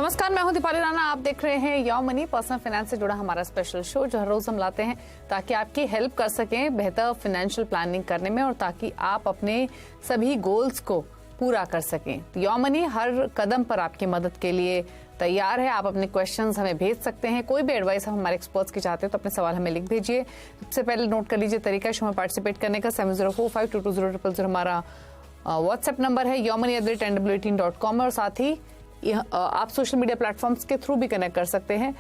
नमस्कार, मैं हूं दीपाली राणा। आप देख रहे हैं योर मनी, पर्सनल फाइनेंस से जुड़ा हमारा स्पेशल शो जो हर रोज हम लाते हैं ताकि आपकी हेल्प कर सकें बेहतर फाइनेंशियल प्लानिंग करने में और ताकि आप अपने सभी गोल्स को पूरा कर सकें। योर मनी हर कदम पर आपकी मदद के लिए तैयार है। आप अपने क्वेश्चंस हमें भेज सकते हैं। कोई भी एडवाइस हम हमारे एक्सपर्ट्स की चाहते हैं तो अपने सवाल हमें लिख भेजिए। सबसे पहले नोट कर लीजिए तरीका शो में पार्टिसिपेट करने का। 7045220000 हमारा व्हाट्सएप नंबर है। yourmoney@nw18.com और साथ ही आप सोशल मीडिया प्लेटफॉर्म्स के थ्रू भी कनेक्ट कर सकते हैं।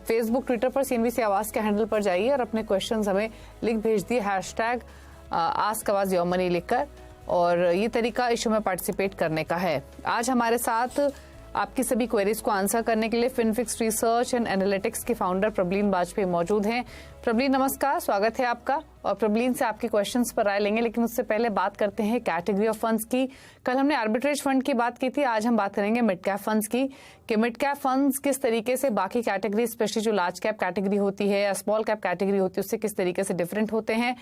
फेसबुक, ट्विटर पर CNBC आवाज के हैंडल पर जाइए और अपने क्वेश्चंस हमें लिख भेज दिए #AskAwazYourMoney लिखकर, और ये तरीका इस शो में पार्टिसिपेट करने का है। आज हमारे साथ आपकी सभी क्वेरीज को आंसर करने के लिए फिनफिक्स रिसर्च एंड एनालिटिक्स के फाउंडर प्रबलीन वाजपेयी मौजूद हैं। प्रबलीन नमस्कार, स्वागत है आपका। और प्रबलीन से आपके क्वेश्चंस पर राय लेंगे, लेकिन उससे पहले बात करते हैं कैटेगरी ऑफ फंड्स की। कल हमने आर्बिट्रेज फंड की बात की थी, आज हम बात करेंगे मिड कैप फंड्स की कि मिड कैप फंड्स किस तरीके से बाकी कैटेगरी, स्पेशली जो लार्ज कैप कैटेगरी होती है या स्मॉल कैप कैटेगरी होती है, उससे किस तरीके से डिफरेंट होते हैं।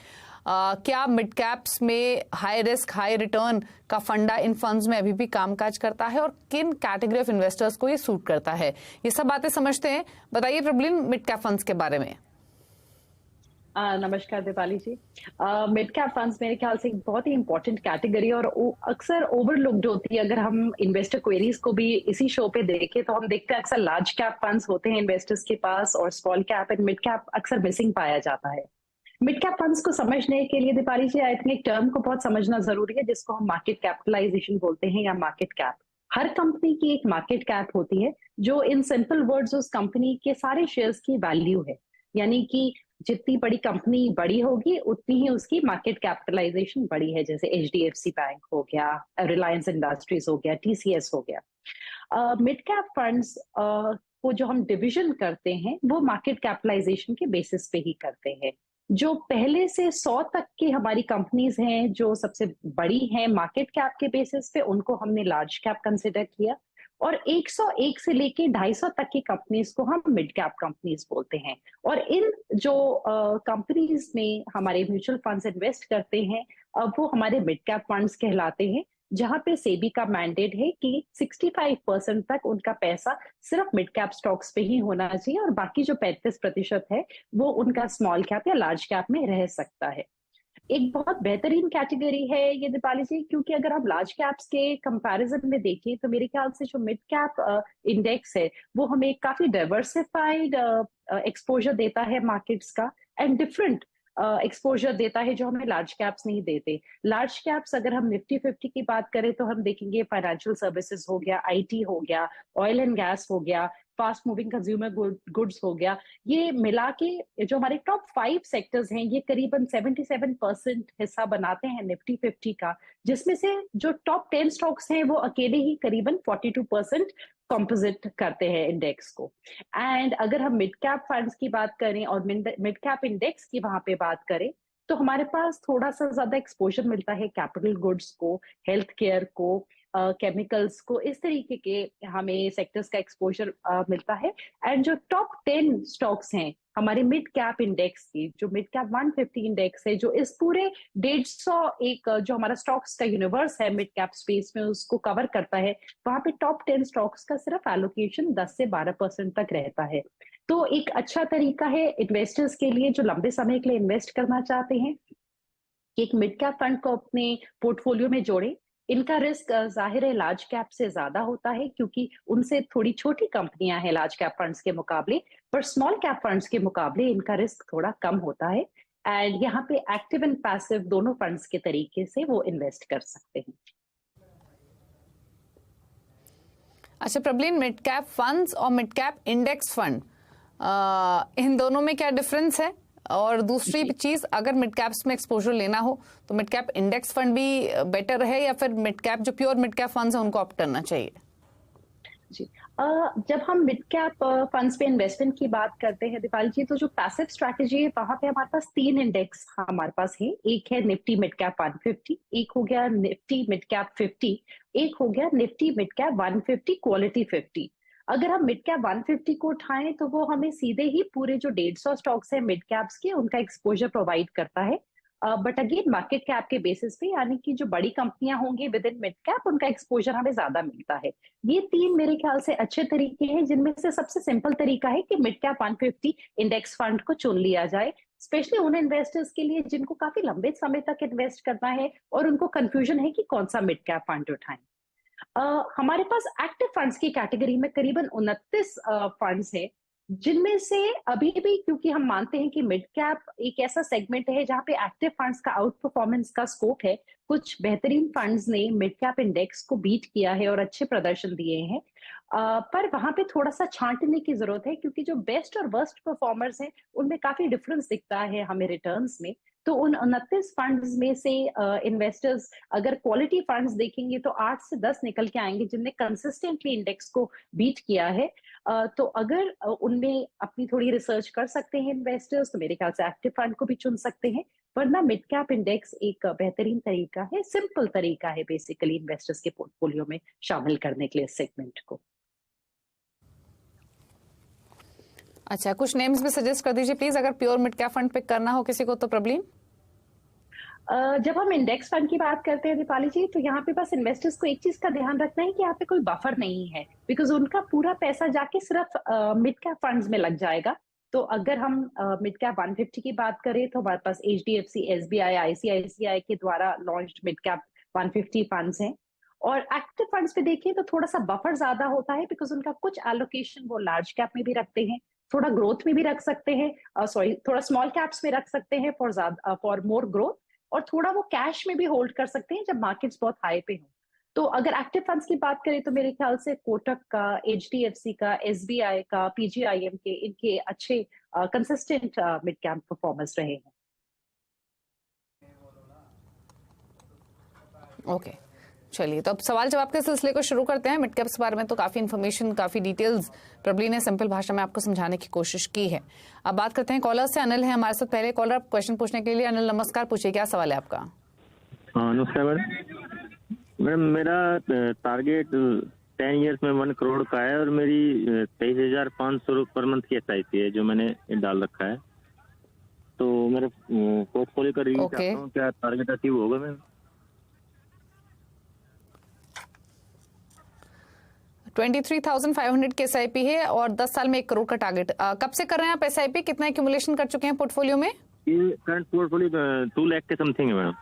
क्या मिड कैप्स में हाई रिस्क हाई रिटर्न का फंडा इन फंड्स में अभी भी कामकाज करता है और किन कैटेगरी ऑफ इन्वेस्टर्स को ये सूट करता है, ये सब बातें समझते हैं। बताइए प्रबलीन, मिड कैप फंड्स के बारे में। नमस्कार दीपाली जी। मिड कैप फंड्स मेरे ख्याल से एक बहुत ही इंपॉर्टेंट कैटेगरी और अक्सर ओवरलुक्ड होती है। अगर हम इन्वेस्टर क्वेरीज को भी इसी शो पे देखें तो हम देखते हैं अक्सर लार्ज कैप फंड्स होते हैं इन्वेस्टर्स के पास और small cap and mid cap अक्सर मिसिंग पाया जाता है। मिड कैप फंड्स को समझने के लिए दीपाली जी आई थिंक एक टर्म को बहुत समझना जरूरी है जिसको हम मार्केट कैपिटलाइजेशन बोलते हैं या मार्केट कैप। हर कंपनी की एक मार्केट कैप होती है जो इन सिंपल वर्ड्स उस कंपनी के सारे शेयर्स की वैल्यू है, यानी कि जितनी बड़ी कंपनी बड़ी होगी उतनी ही उसकी मार्केट कैपिटलाइजेशन बड़ी है। जैसे HDFC बैंक हो गया, रिलायंस इंडस्ट्रीज हो गया, TCS हो गया। मिड कैप फंड्स को जो हम डिवीजन करते हैं वो मार्केट कैपिटलाइजेशन के बेसिस पे ही करते हैं। जो पहले से 100 तक की हमारी कंपनीज हैं जो सबसे बड़ी हैं मार्केट कैप के बेसिस पे, उनको हमने लार्ज कैप कंसिडर किया, और 101 से लेके 250 तक की कंपनीज को हम मिड कैप कंपनीज बोलते हैं। और इन जो कंपनीज में हमारे म्यूचुअल फंड्स इन्वेस्ट करते हैं वो हमारे मिड कैप फंड्स कहलाते हैं, जहां पे सेबी का मैंडेट है कि 65% तक उनका पैसा सिर्फ मिड कैप स्टॉक्स पे ही होना चाहिए और बाकी जो 35% है वो उनका स्मॉल कैप या लार्ज कैप में रह सकता है। एक बहुत बेहतरीन कैटेगरी है ये दीपाली जी, क्योंकि अगर हम लार्ज कैप्स के कंपैरिजन में देखें तो मेरे ख्याल से जो मिड कैप इंडेक्स है वो हमें काफी डाइवर्सिफाइड एक्सपोजर देता है मार्केट्स का, एंड डिफरेंट एक्सपोजर देता है जो हमें लार्ज कैप्स नहीं देते। लार्ज कैप्स अगर हम निफ्टी 50 की बात करें तो हम देखेंगे फाइनेंशियल सर्विसेज हो गया, IT हो गया, ऑयल एंड गैस हो गया, फास्ट मूविंग कंज्यूमर गुड्स हो गया, ये मिला के जो हमारे टॉप 5 सेक्टर्स हैं ये करीबन 77% हिस्सा बनाते हैं निफ्टी 50 का, जिसमें से जो टॉप 10 स्टॉक्स हैं वो अकेले ही करीबन 42% कॉम्पोजिट करते हैं इंडेक्स को। एंड अगर हम मिड कैप फंड्स की बात करें और मिड कैप इंडेक्स की वहां पे बात करें तो हमारे पास थोड़ा सा ज्यादा एक्सपोजर मिलता है कैपिटल गुड्स को, हेल्थ केयर को, केमिकल्स को, इस तरीके के हमें सेक्टर्स का एक्सपोजर मिलता है। एंड जो टॉप 10 स्टॉक्स हैं हमारे मिड कैप इंडेक्स की, जो मिड कैप 150 इंडेक्स है, जो इस पूरे 150 एक जो हमारा स्टॉक्स का यूनिवर्स है मिड कैप स्पेस में उसको कवर करता है, वहां पे टॉप 10 स्टॉक्स का सिर्फ एलोकेशन 10 से 12% तक रहता है। तो एक अच्छा तरीका है इन्वेस्टर्स के लिए जो लंबे समय के लिए इन्वेस्ट करना चाहते हैं कि एक मिड कैप फंड को अपने पोर्टफोलियो में जोड़ें। इनका रिस्क जाहिर है लार्ज कैप से ज्यादा होता है क्योंकि उनसे थोड़ी छोटी कंपनियां हैं लार्ज कैप फंड्स के मुकाबले, पर स्मॉल कैप फंड्स के मुकाबले इनका रिस्क थोड़ा कम होता है। एंड यहाँ पे एक्टिव एंड पैसिव दोनों फंड्स के तरीके से वो इन्वेस्ट कर सकते हैं। अच्छा प्रबलीन, मिड कैप फंड्स और mid cap index fund in दोनों में क्या डिफरेंस है? और दूसरी चीज, अगर मिड कैप्स में एक्सपोजर लेना हो तो मिड कैप इंडेक्स फंड भी बेटर है या फिर मिड कैप जो प्योर मिड कैप फंड्स हैं उनको ऑप्ट करना चाहिए? जी, जब हम मिड कैप फंड्स पे इन्वेस्टमेंट की बात करते हैं दीपाली जी, तो जो पैसिव स्ट्रैटेजी है वहां पे हमारे पास 3 इंडेक्स हमारे पास है। एक है निफ्टी मिड कैप 150, एक हो गया निफ्टी मिड कैप 50, एक हो गया निफ्टी मिड कैप 150 क्वालिटी 50। अगर हम मिड कैप 150 को उठाएं तो वो हमें सीधे ही पूरे जो 150 स्टॉक्स है मिड कैप्स के उनका एक्सपोजर प्रोवाइड करता है। बट अगेन मार्केट कैप के बेसिस पे, यानी कि जो बड़ी कंपनियां होंगी विद इन मिड कैप, उनका एक्सपोजर हमें ज्यादा मिलता है। ये तीन मेरे ख्याल से अच्छे तरीके हैं, जिनमें से सबसे सिंपल तरीका है कि मिड कैप 150 इंडेक्स फंड को चुन लिया जाए, स्पेशली उन इन्वेस्टर्स के लिए जिनको काफी लंबे समय तक इन्वेस्ट करना है और उनको कंफ्यूजन है कि कौन सा मिड कैप फंड उठाएं। हमारे पास एक्टिव फंड्स की कैटेगरी में करीबन 29 फंड्स है, जिनमें से अभी भी, क्योंकि हम मानते हैं कि मिड कैप एक ऐसा सेगमेंट है जहां पे एक्टिव फंड्स का आउट परफॉर्मेंस का स्कोप है, कुछ बेहतरीन फंड्स ने मिड कैप इंडेक्स को बीट किया है और अच्छे प्रदर्शन दिए हैं। पर वहां पे थोड़ा सा छांटने की जरूरत है, क्योंकि जो बेस्ट और वर्स्ट परफॉर्मर्स हैं उनमें काफी डिफरेंस दिखता है हमें रिटर्न्स में। तो उन 29 फंड्स में से इन्वेस्टर्स अगर क्वालिटी फंड्स देखेंगे तो 8 से 10 निकल के आएंगे जिनने कंसिस्टेंटली इंडेक्स को बीट किया है। तो अगर उनमें अपनी थोड़ी रिसर्च कर सकते हैं इन्वेस्टर्स, तो मेरे ख्याल से एक्टिव फंड को भी चुन सकते हैं। वरना मिड कैप इंडेक्स एक बेहतरीन तरीका है, सिंपल तरीका है बेसिकली इन्वेस्टर्स के पोर्टफोलियो में शामिल करने के लिए इस सेगमेंट को। अच्छा, कुछ नेम्स भी सजेस्ट कर दीजिए प्लीज, अगर pure mid cap fund pick करना हो किसी को तो। प्रॉब्लम जब हम इंडेक्स फंड की बात करते हैं दीपाली जी, तो यहाँ पे बस इन्वेस्टर्स को एक चीज का ध्यान रखना है कि यहाँ पे कोई बफर नहीं है, बिकॉज उनका पूरा पैसा जाके सिर्फ मिड कैप फंड्स में लग जाएगा। तो अगर हम मिड कैप 150 की बात करें तो हमारे पास HDFC, SBI, ICICI के द्वारा लॉन्च्ड मिड कैप 150 फंड्स हैं। और एक्टिव फंड्स पे देखें तो थोड़ा सा बफर ज्यादा होता है, बिकॉज उनका कुछ एलोकेशन वो लार्ज कैप में भी रखते हैं, थोड़ा ग्रोथ में भी रख सकते हैं, सॉरी थोड़ा स्मॉल कैप्स में रख सकते हैं फॉर मोर ग्रोथ, और थोड़ा वो कैश में भी होल्ड कर सकते हैं जब मार्केट्स बहुत हाई पे हो। तो अगर एक्टिव फंड्स की बात करें तो मेरे ख्याल से कोटक का, HDFC का, SBI का, PGIM के, इनके अच्छे कंसिस्टेंट मिड कैप परफॉर्मेंस रहे हैं। ओके, चलिए तो अब सवाल जवाब के सिलसिले को शुरू करते हैं। मिड कैप्स के बारे में तो काफी इन्फॉर्मेशन, काफी डिटेल्स प्रबली ने सिंपल भाषा में आपको समझाने की कोशिश की है। अब बात करते हैं कॉलर से। अनिल है हमारे साथ पहले कॉलर क्वेश्चन पूछने के लिए। अनिल नमस्कार, पूछिए क्या सवाल है आपका। नमस्कार मैडम, मेरा टारगेट 10 इयर्स में 1 करोड़ का है और मेरी 23,500 पर मंथ की SIP है जो मैंने डाल रखा है। तो मेरे पोर्टफोलियो का रिव्यू चाहता हूँ, क्या टारगेट अचीव होगा मैम? 23,500 की SIP है और 10 साल में 1 करोड़ का टारगेट। कब से कर रहे हैं आप SIP? कितना एक्यूमुलेशन कर चुके हैं पोर्टफोलियो में? ये करंट पोर्टफोलियो 2 लाख के समथिंग है मैडम।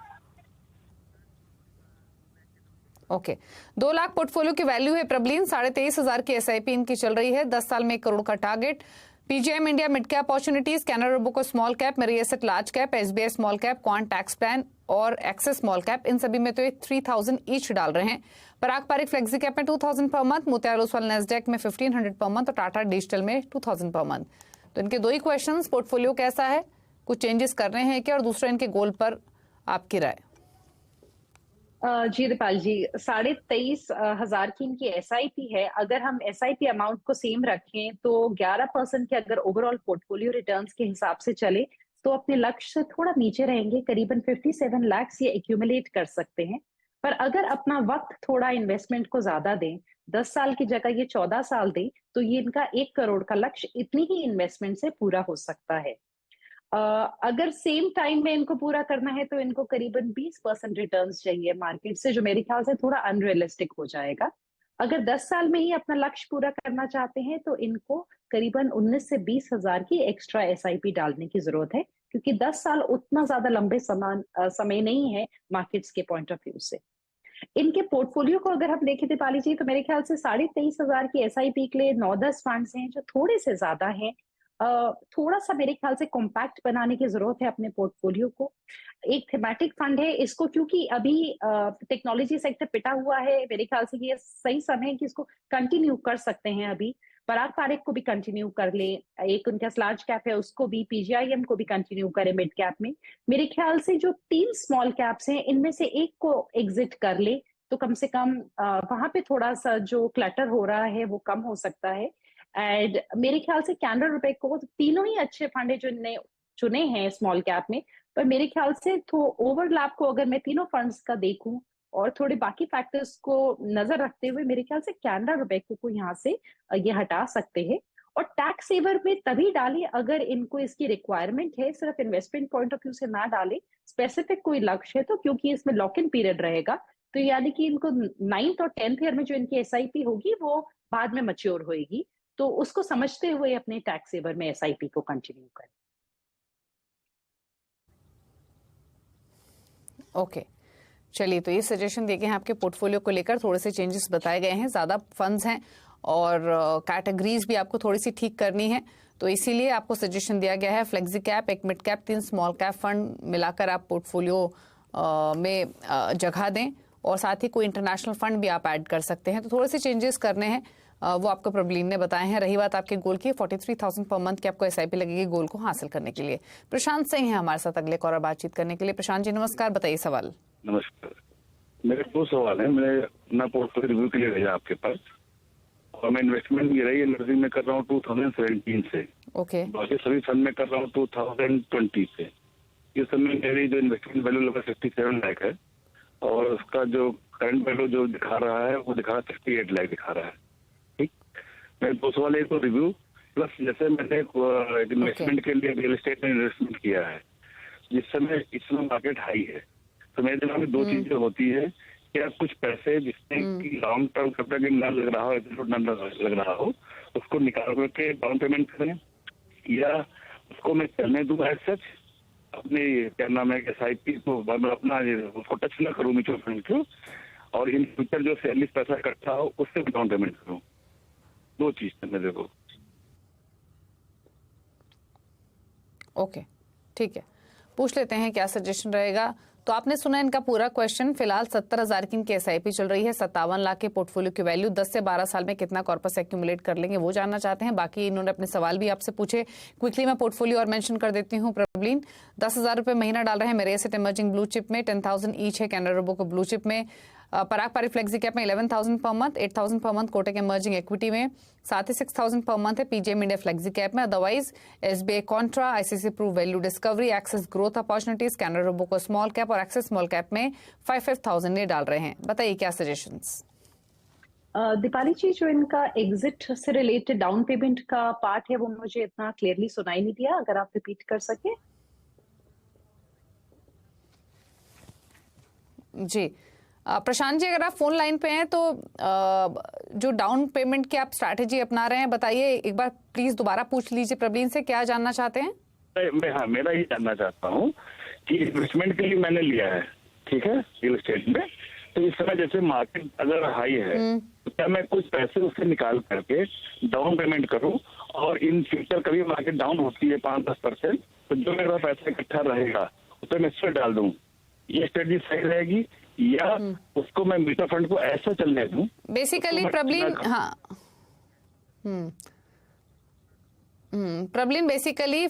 ओके, 2 लाख पोर्टफोलियो की वैल्यू है प्रबलीन। 23,500 की SIP इनकी चल रही है, 10 साल में 1 करोड़ का target. PGIM India mid cap opportunities, Canara Robeco small cap, Mirae asset large cap, SBI small cap, Quant tax plan और एक्सेस स्मॉल कैप, इन सभी में तो ये 3,000 ईच डाल रहे हैं। पराग पारिक फ्लेक्सी कैप में 2,000 पर मंथ, मोतियार ओसवाल नेस्डेक में 1,500 पर मंथ और टाटा डिजिटल में 2,000 पर मंथ। तो इनके 2 ही क्वेश्चंस, पोर्टफोलियो कैसा है, कुछ चेंजेस कर रहे हैं क्या, और दूसरा इनके गोल पर आपकी राय। जी दीपाल जी, 23,500 की इनकी SIP है। अगर हम SIP अमाउंट को सेम रखें तो 11% के अगर ओवरऑल पोर्टफोलियो रिटर्न्स के हिसाब से चले तो अपने लक्ष्य से थोड़ा नीचे रहेंगे, करीबन 57 लाख ये एक्यूमुलेट कर सकते हैं। पर अगर अपना वक्त थोड़ा इन्वेस्टमेंट को ज्यादा दें, 10 साल की जगह ये 14 साल दें, तो ये इनका 1 करोड़ का लक्ष्य इतनी ही इन्वेस्टमेंट से पूरा हो सकता है। अगर सेम टाइम में इनको पूरा करना है तो इनको करीबन 20% रिटर्न्स चाहिए मार्केट से, जो मेरे ख्याल से थोड़ा अनरियलिस्टिक हो जाएगा। अगर 10 साल में ही अपना लक्ष्य पूरा करना चाहते हैं तो इनको करीबन 19 से 20,000 की एक्स्ट्रा SIP डालने की जरूरत है, क्योंकि 10 साल उतना ज्यादा लंबे समय नहीं है मार्केट्स के पॉइंट ऑफ व्यू से। इनके पोर्टफोलियो को अगर हम देखें दीपाली जी, तो मेरे ख्याल से 23,500 की SIP के लिए 9-10 फंड्स हैं जो थोड़े से ज्यादा हैं। थोड़ा सा मेरे ख्याल से कॉम्पैक्ट बनाने की जरूरत है अपने पोर्टफोलियो को। एक थीमेटिक फंड है, इसको क्योंकि अभी टेक्नोलॉजी सेक्टर पिटा हुआ है, मेरे ख्याल से ये सही समय है कि इसको कंटिन्यू कर सकते हैं। अभी पराग पारिक को भी कंटिन्यू कर ले, एक उनका लार्ज कैप है उसको भी, PGIM को भी कंटिन्यू करे मिड कैप में। मेरे ख्याल से जो 3 स्मॉल कैप्स हैं इनमें से एक को एग्जिट कर ले तो कम से कम वहां पे थोड़ा सा जो क्लटर हो रहा है वो कम हो सकता है। एंड मेरे ख्याल से कैनरा रुपए को तीनों ही अच्छे फंड है जो इन्होंने चुने हैं स्मॉल कैप में, पर मेरे ख्याल से तो ओवरलैप को अगर मैं तीनों फंड्स का देखूं और थोड़े बाकी फैक्टर्स को नजर रखते हुए मेरे ख्याल से कैनरा रुपए को यहाँ से ये हटा सकते हैं। और टैक्स सेवर में तभी डालें अगर इनको इसकी रिक्वायरमेंट है, सिर्फ इन्वेस्टमेंट पॉइंट ऑफ व्यू से ना डालें। स्पेसिफिक कोई लक्ष्य है तो, क्योंकि इसमें लॉक इन पीरियड रहेगा, तो यानी कि इनको 9th और 10th ईयर में जो इनकी एसआईपी होगी वो बाद में मैच्योर होएगी, तो उसको समझते हुए अपने टैक्स सेवर में एसआईपी को कंटिन्यू करें। ओके, चलिए, तो ये सजेशन दिए गए हैं आपके पोर्टफोलियो को लेकर। थोड़े से चेंजेस बताए गए हैं, ज्यादा फंड्स हैं और कैटेगरीज भी आपको थोड़ी सी ठीक करनी है, तो इसीलिए आपको सजेशन दिया गया है फ्लेक्सी कैप, एक mid cap, 3 small cap fund मिलाकर आप पोर्टफोलियो में जगह दें, और साथ ही कोई इंटरनेशनल फंड भी आप ऐड कर सकते हैं। तो थोड़े से चेंजेस करने हैं, वो आपको प्रबलीन ने बताए हैं। रही बात आपके गोल की, 43,000 पर मंथ की आपको एसआईपी लगेगी गोल को हासिल करने के लिए। प्रशांत सिंह है हमारे साथ अगले कॉलर बातचीत करने के लिए। प्रशांत जी नमस्कार, बताइए सवाल। नमस्कार, मेरे 2 सवाल है। मैंने अपना पोर्टफोलियो रिव्यू के लिए भेजा आपके पास, और मैं इन्वेस्टमेंट भी रही एनर्जी में कर रहा हूँ 2017 से। ओके, बाकी सभी फंड में कर रहा हूँ 2020 से। इस समय मेरी जो इन्वेस्टमेंट वैल्यू लगभग 67 लाख है, और उसका जो करंट वैल्यू जो दिखा रहा है वो दिखा रहा है 68 लाख दिखा रहा है। ठीक, मैं 2 सवाल, एक तो रिव्यू प्लस जैसे मैंने इन्वेस्टमेंट के लिए रियल एस्टेट में इन्वेस्टमेंट किया है, जिस समय इस समय मार्केट हाई है, तो मेरे दिमाग में 2 चीजें होती है। क्या कुछ पैसे जिसमें कि लॉन्ग टर्म कैपिटल न लग रहा हो, न लग रहा हो, उसको निकाल करके डाउन पेमेंट करें, या उसको मैं चलने दूं एज सच अपने क्या नाम है एसआईपी को, अपना उसको टच ना करूं म्यूचुअल फंड को, और इन फ्यूचर जो सैलरी पैसा इकट्ठा हो उससे भी डाउन पेमेंट करूं। 2 चीज है मेरे को। ओके, ठीक है, पूछ लेते हैं क्या सजेशन रहेगा। तो आपने सुना इनका पूरा क्वेश्चन। फिलहाल 70,000 की इनकी एसआईपी चल रही है, 57 लाख के पोर्टफोलियो की वैल्यू, 10 से 12 साल में कितना कॉर्पस एक्यूमुलेट कर लेंगे वो जानना चाहते हैं। बाकी इन्होंने अपने सवाल भी आपसे पूछे। क्विकली मैं पोर्टफोलियो और मेंशन कर देती हूँ। प्रबलीन 10,000 रुपए महीना डाल रहे हैं मेरे एसेट इमर्जिंग ब्लू चिप में, 10,000 ईच है कैनरा रोबो को ब्लू चिप में, पराग पारी फ्लेक्सी कैप में 11,000 per month, 8,000 per month Kotak emerging equity में, साथ ही 6,000 पर मंथ है पीजीएम इंडिया फ्लेक्सी कैप में। Otherwise SBI contra, ICC pru value discovery, Axis growth opportunities, Canara Robeco को स्मॉल कैप और एक्सेस स्मॉल कैप में 5,000 ये डाल रहे हैं। बताइए क्या सजेशंस। दीपाली जी, जो इनका एग्जिट से रिलेटेड डाउन पेमेंट का पार्ट है वो मुझे इतना क्लियरली सुनाई नहीं दिया, अगर आप रिपीट कर सके। जी प्रशांत जी, अगर आप फोन लाइन पे हैं तो जो डाउन पेमेंट की आप स्ट्रैटेजी अपना रहे हैं बताइए, एक बार प्लीज दोबारा पूछ लीजिए प्रबलीन से, क्या जानना चाहते हैं। हाँ, मेरा ये जानना चाहता हूँ कि इन्वेस्टमेंट के लिए मैंने लिया है, ठीक है, रियल एस्टेट में, तो इस समय जैसे मार्केट अगर हाई है तो क्या मैं कुछ पैसे उससे निकाल करके डाउन पेमेंट करूं, और इन फ्यूचर कभी मार्केट डाउन होती है 5-10%, तो जो मेरा पैसा इकट्ठा रहेगा उस पर मैं इसमें डाल दूं, ये स्ट्रेटजी सही रहेगी, या उसको मैं म्यूचुअल फंड को ऐसा चलने दूं? बेसिकली प्रबलीन, हाँ, प्रबलीन बेसिकली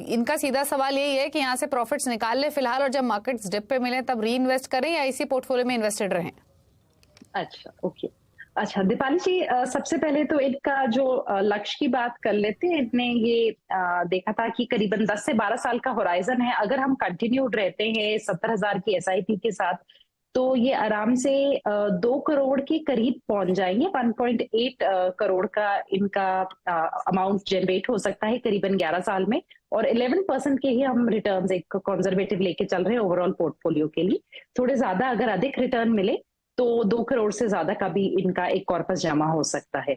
इनका सीधा सवाल यही है कि यहाँ से प्रॉफिट्स निकाल ले फिलहाल, और जब मार्केट्स डिप पे मिले तब री इन्वेस्ट करें, या इसी पोर्टफोलियो में इन्वेस्टेड रहें। अच्छा, ओके। अच्छा दीपाली जी, सबसे पहले तो इनका जो लक्ष्य की बात कर लेते हैं। इनने ये देखा था कि करीबन 10 से 12 साल का होराइजन है। अगर हम कंटिन्यूड रहते हैं 70,000 की एसआईपी के साथ, तो ये आराम से 2 करोड़ के करीब पहुंच जाएंगे। 1.8 करोड़ का इनका अमाउंट जनरेट हो सकता है करीबन 11 साल में, और 11% के ही हम रिटर्न्स एक कंजर्वेटिव लेके चल रहे हैं ओवरऑल पोर्टफोलियो के लिए। थोड़े ज्यादा अगर अधिक रिटर्न मिले तो 2 करोड़ से ज्यादा का भी इनका एक कॉर्पस जमा हो सकता है।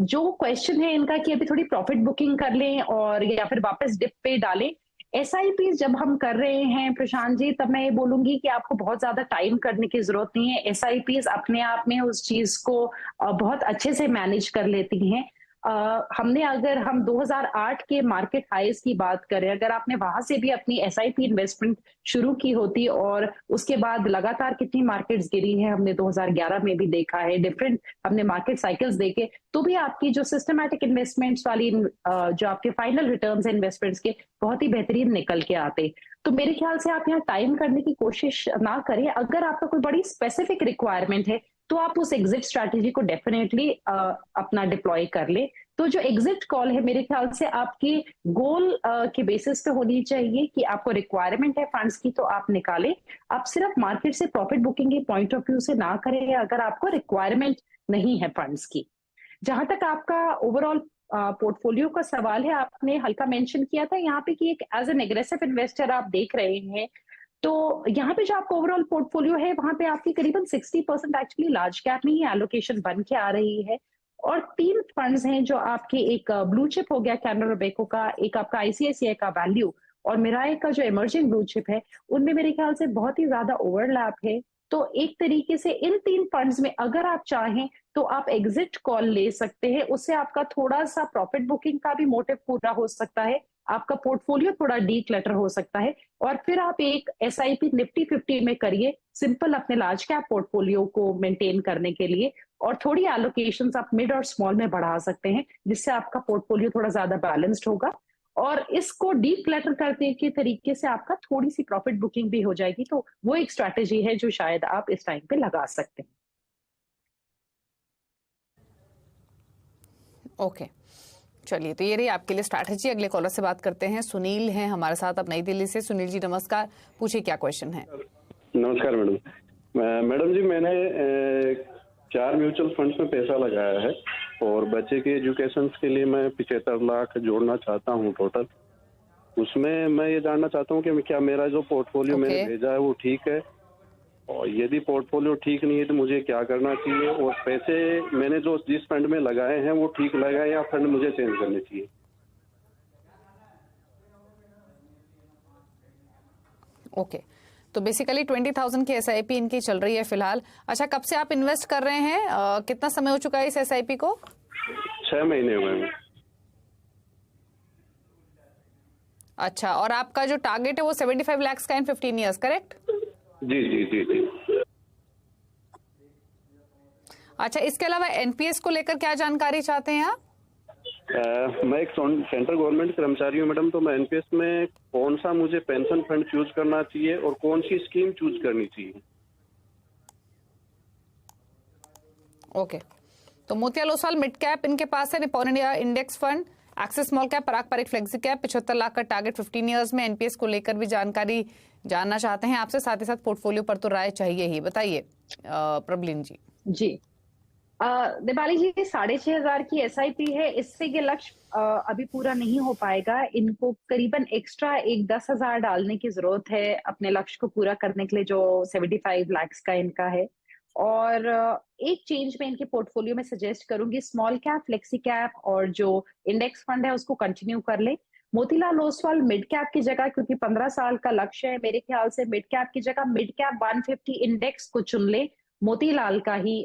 जो क्वेश्चन है इनका कि अभी थोड़ी प्रॉफिट बुकिंग कर लें और या फिर वापस डिप पे डालें, एसआईपी जब हम कर रहे हैं प्रशांत जी, तब मैं ये बोलूंगी कि आपको बहुत ज्यादा टाइम करने की जरूरत नहीं है। एसआईपी अपने आप में उस चीज को बहुत अच्छे से मैनेज कर लेती हैं। हमने अगर हम 2008 के मार्केट हाईज की बात करें, अगर आपने वहां से भी अपनी एसआईपी इन्वेस्टमेंट शुरू की होती और उसके बाद लगातार कितनी मार्केट्स गिरी है, हमने 2011 में भी देखा है, डिफरेंट हमने मार्केट साइकिल्स देखे, तो भी आपकी जो सिस्टमैटिक इन्वेस्टमेंट्स वाली जो आपके फाइनल रिटर्न्स इन्वेस्टमेंट्स के बहुत ही बेहतरीन निकल के आते। तो मेरे ख्याल से आप यहाँ टाइम करने की कोशिश ना करें। अगर आपका कोई बड़ी स्पेसिफिक रिक्वायरमेंट है तो आप उस एग्जिट स्ट्रैटेजी को डेफिनेटली अपना डिप्लॉय कर ले। तो जो एग्जिट कॉल है मेरे ख्याल से आपकी गोल के बेसिस पे होनी चाहिए कि आपको रिक्वायरमेंट है फंड्स की तो आप निकालें। आप सिर्फ मार्केट से प्रॉफिट बुकिंग के पॉइंट ऑफ व्यू से ना करें अगर आपको रिक्वायरमेंट नहीं है फंड्स की। जहां तक आपका ओवरऑल पोर्टफोलियो का सवाल है, आपने हल्का मेंशन किया था यहाँ पे कि एक एज एन एग्रेसिव इन्वेस्टर आप देख रहे हैं, तो यहाँ पे जो आपका ओवरऑल पोर्टफोलियो है वहां पे आपकी करीबन 60% एक्चुअली लार्ज कैप में ही एलोकेशन बन के आ रही है। और 3 फंड्स हैं जो आपके, एक ब्लू चिप हो गया कैनरा रोबेको का, एक आपका आईसीआईसीआई का वैल्यू और मिराई का जो इमर्जिंग ब्लू चिप है, उनमें मेरे ख्याल से बहुत ही ज्यादा ओवरलैप है। तो एक तरीके से इन 3 फंड्स में अगर आप चाहें तो आप एग्जिट कॉल ले सकते हैं, उससे आपका थोड़ा सा प्रॉफिट बुकिंग का भी मोटिव पूरा हो सकता है, आपका पोर्टफोलियो थोड़ा डीक्लटर हो सकता है, और फिर आप एक एसआईपी निफ्टी 50 में करिए, सिंपल अपने लार्ज कैप पोर्टफोलियो को मेंटेन करने के लिए, और थोड़ी एलोकेशंस आप मिड और स्मॉल में बढ़ा सकते हैं, जिससे आपका पोर्टफोलियो थोड़ा ज्यादा बैलेंस्ड होगा और इसको डीक्लटर करने के तरीके से आपका थोड़ी सी प्रॉफिट बुकिंग भी हो जाएगी। तो वो एक स्ट्रैटेजी है जो शायद आप इस टाइम पे लगा सकते हैं। ओके, चलिए, तो ये रही आपके लिए स्ट्रैटेजी। अगले कॉलर से बात करते हैं। सुनील हैं हमारे साथ अब नई दिल्ली से। सुनील जी नमस्कार, पूछिए क्या क्वेश्चन है। नमस्कार मैडम। मैडम जी, मैंने 4 म्यूचुअल फंड्स में पैसा लगाया है और बच्चे के एजुकेशन के लिए मैं 75 लाख जोड़ना चाहता हूं टोटल। उसमें मैं ये जानना चाहता हूं कि क्या मेरा जो पोर्टफोलियो मैंने भेजा है वो ठीक है, और यदि पोर्टफोलियो ठीक नहीं है तो मुझे क्या करना चाहिए, और पैसे मैंने जो जिस फंड में लगाए हैं वो ठीक लगाए या फंड मुझे चेंज करने चाहिए। ओके, तो बेसिकली 20,000 की एसआईपी इनकी चल रही है फिलहाल। अच्छा, कब से आप इन्वेस्ट कर रहे हैं? कितना समय हो चुका है इस एसआईपी को? 6 महीने हुए हैं। अच्छा, और आपका जो टारगेट है वो 75 लाख का इन 15 ईयर्स, करेक्ट? जी जी जी जी। अच्छा, इसके अलावा एनपीएस को लेकर क्या जानकारी चाहते हैं आप? मैं एक सेंट्रल गवर्नमेंट कर्मचारी हूँ मैडम, तो मैं एनपीएस में कौन सा मुझे पेंशन फंड चूज करना चाहिए और कौन सी स्कीम चूज करनी चाहिए? ओके, तो मोतियाल ओसवाल मिड कैप इनके पास है, Nippon India index fund, Axis small cap, Parag Parikh flexi cap, 75 lakh का टारगेट 15 ईयर्स में। एनपीएस को लेकर भी जानकारी जानना चाहते हैं आपसे, साथ ही साथ पोर्टफोलियो पर तो राय चाहिए ही। बताइए प्रबलीन जी। जी, दीपाली जी, 6,500 की एसआईपी है, इससे ये लक्ष्य अभी पूरा नहीं हो पाएगा। इनको करीबन एक्स्ट्रा एक 10,000 डालने की जरूरत है अपने लक्ष्य को पूरा करने के लिए, जो 75 लाख का इनका है। और एक चेंज में इनके पोर्टफोलियो में सजेस्ट करूंगी, स्मॉल कैप, फ्लेक्सी कैप और जो इंडेक्स फंड है उसको कंटिन्यू कर ले। मोतीलाल ओसवाल मिड कैप की जगह, क्योंकि 15 साल का लक्ष्य है, मेरे ख्याल से मिड कैप की जगह मिड कैप 150 इंडेक्स को चुन ले, मोतीलाल का ही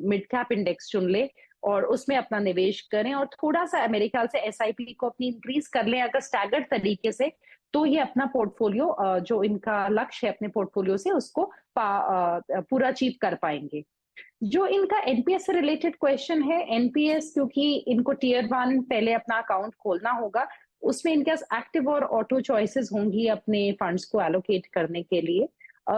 मिड कैप इंडेक्स चुन ले और उसमें अपना निवेश करें, और थोड़ा सा मेरे ख्याल से एसआईपी को अपनी इंक्रीज कर लें अगर स्टैगर्ड तरीके से, तो ये अपना पोर्टफोलियो जो इनका लक्ष्य है अपने पोर्टफोलियो से उसको पूरा अचीव कर पाएंगे। जो इनका एनपीएस से रिलेटेड क्वेश्चन है, एनपीएस क्योंकि इनको टियर 1 पहले अपना अकाउंट खोलना होगा, उसमें इनके पास एक्टिव और ऑटो चॉइसेस होंगी अपने फंड्स को एलोकेट करने के लिए।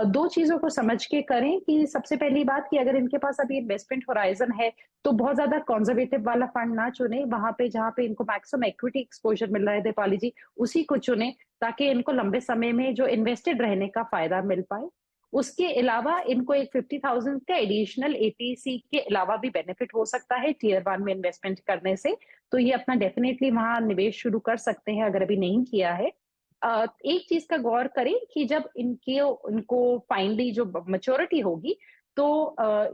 2 चीजों को समझ के करें कि सबसे पहली बात कि अगर इनके पास अभी इन्वेस्टमेंट होराइजन है तो बहुत ज्यादा कंजर्वेटिव वाला फंड ना चुने, वहां पे जहां पे इनको मैक्सिमम इक्विटी एक्सपोजर मिल रहा है दीपाली जी, उसी को चुने ताकि इनको लंबे समय में जो इन्वेस्टेड रहने का फायदा मिल पाए। उसके अलावा इनको एक 50,000 का एडिशनल एपीसी के अलावा भी बेनिफिट हो सकता है टियर 1 में इन्वेस्टमेंट करने से, तो ये अपना डेफिनेटली वहां निवेश शुरू कर सकते हैं अगर अभी नहीं किया है। एक चीज का गौर करें कि जब इनको फाइनली जो मैच्योरिटी होगी तो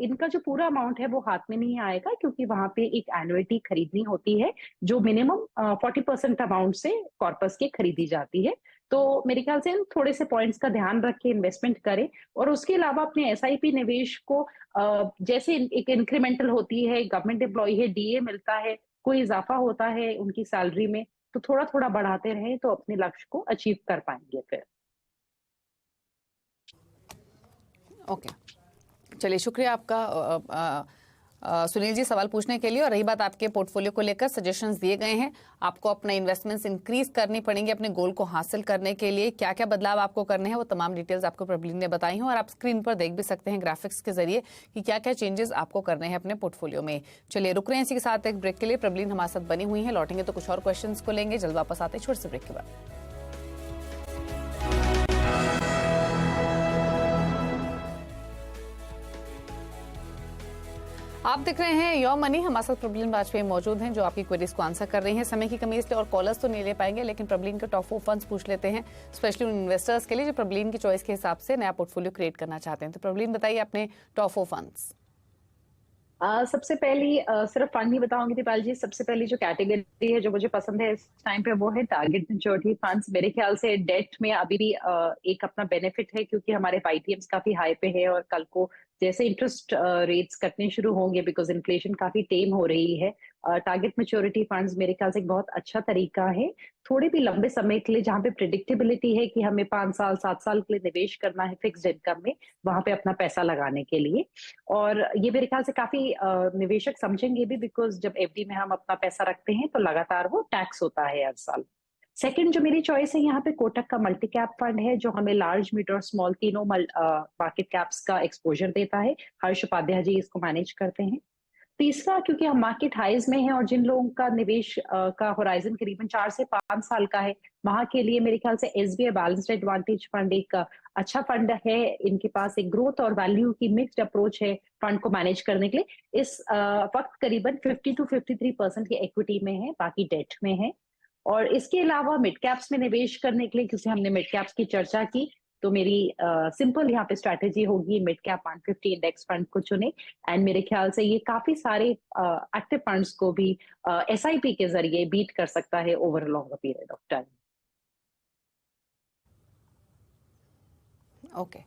इनका जो पूरा अमाउंट है वो हाथ में नहीं आएगा, क्योंकि वहां पे एक एन्युइटी खरीदनी होती है जो मिनिमम 40% अमाउंट से कॉर्पस के खरीदी जाती है। तो मेरे ख्याल से इन थोड़े से पॉइंट्स का ध्यान रख के इन्वेस्टमेंट करें, और उसके अलावा अपने एसआईपी निवेश को जैसे एक इंक्रीमेंटल होती है, गवर्नमेंट एम्प्लॉय है, डीए मिलता है, कोई इजाफा होता है उनकी सैलरी में, तो थोड़ा थोड़ा बढ़ाते रहें तो अपने लक्ष्य को अचीव कर पाएंगे फिर। ओके, चलिए, शुक्रिया आपका सुनील जी सवाल पूछने के लिए। और रही बात आपके पोर्टफोलियो को लेकर, सजेशंस दिए गए हैं, आपको अपना इन्वेस्टमेंट्स इंक्रीज करनी पड़ेंगे अपने गोल को हासिल करने के लिए। क्या क्या बदलाव आपको करने हैं वो तमाम डिटेल्स आपको प्रबलीन ने बताई हैं, और आप स्क्रीन पर देख भी सकते हैं ग्राफिक्स के जरिए कि क्या क्या चेंजेस आपको करने हैं अपने पोर्टफोलियो में। चलिए, रुक रहे हैं इसी के साथ एक ब्रेक के लिए। प्रबलीन हमारे साथ बनी हुई है, लौटेंगे तो कुछ और क्वेश्चन को लेंगे। जल्द वापस आते हैं छोटे से ब्रेक के बाद। आप देख रहे हैं योर मनी। हमारे साथ प्रबलीन वाजपेयी मौजूद हैं जो आपकी क्वेरीज को आंसर कर रही हैं। समय की कमी इसलिए और कॉलर्स तो नहीं ले पाएंगे, लेकिन प्रबलीन के टॉप 4 फंड्स पूछ लेते हैं, स्पेशली उन इन्वेस्टर्स के लिए जो प्रबलीन की चॉइस के हिसाब से नया पोर्टफोलियो क्रिएट करना चाहते हैं। तो प्रबलीन बताइए अपने टॉप 4 फंड्स। सबसे पहली सिर्फ फंड नहीं बताऊंगी दीपाल जी। सबसे पहली जो कैटेगरी है जो मुझे पसंद है इस टाइम पे वो है टारगेट मैच्योरिटी फंड्स। मेरे ख्याल से डेट में अभी भी एक अपना बेनिफिट है क्योंकि हमारे YTMs काफी हाई पे है और कल को जैसे इंटरेस्ट रेट्स कटने शुरू होंगे बिकॉज इन्फ्लेशन काफी टेम हो रही है, टारगेट मैच्योरिटी फंड्स मेरे ख्याल से एक बहुत अच्छा तरीका है थोड़े भी लंबे समय के लिए, जहां पे प्रिडिक्टेबिलिटी है कि हमें 5 साल 7 साल के लिए निवेश करना है फिक्स्ड इनकम में, वहां पे अपना पैसा लगाने के लिए। और ये मेरे ख्याल से काफी निवेशक समझेंगे भी बिकॉज जब FD में हम अपना पैसा रखते हैं तो लगातार वो टैक्स होता है हर साल। सेकंड जो मेरी चॉइस है यहाँ पे कोटक का मल्टी कैप फंड है जो हमें लार्ज, मिड और स्मॉल तीनों मार्केट कैप्स का एक्सपोजर देता है। हर्ष उपाध्याय जी इसको मैनेज करते हैं। तीसरा, क्योंकि हम मार्केट हाइज में हैं और जिन लोगों का निवेश का होराइजन करीबन 4 से 5 साल का है, वहां के लिए मेरे ख्याल से SBI बैलेंस्ड एडवांटेज फंड एक अच्छा फंड है। इनके पास एक ग्रोथ और वैल्यू की मिक्स्ड अप्रोच है फंड को मैनेज करने के लिए। इस वक्त करीबन 50 to 53% की इक्विटी में है, बाकी डेट में है। और इसके अलावा मिड कैप्स में निवेश करने के लिए, क्योंकि हमने मिड कैप्स की चर्चा की, तो मेरी सिंपल यहाँ पे स्ट्रैटेजी होगी मिड कैप 150 इंडेक्स फंड को चुने। एंड मेरे ख्याल से ये काफी सारे एक्टिव फंड्स को भी SIP के जरिए बीट कर सकता है over a longer period of time. Okay,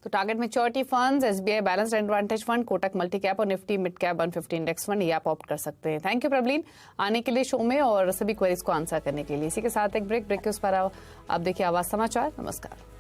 तो target maturity funds, SBI balanced advantage fund, Kotak multi cap और Nifty mid cap 150 index fund, ये आप ऑप्ट कर सकते हैं। थैंक यू प्रबलीन आने के लिए शो में और सभी क्वेरीज को आंसर करने के लिए। इसी के साथ एक ब्रेक के उस पर आप देखिए आवाज समाचार। नमस्कार।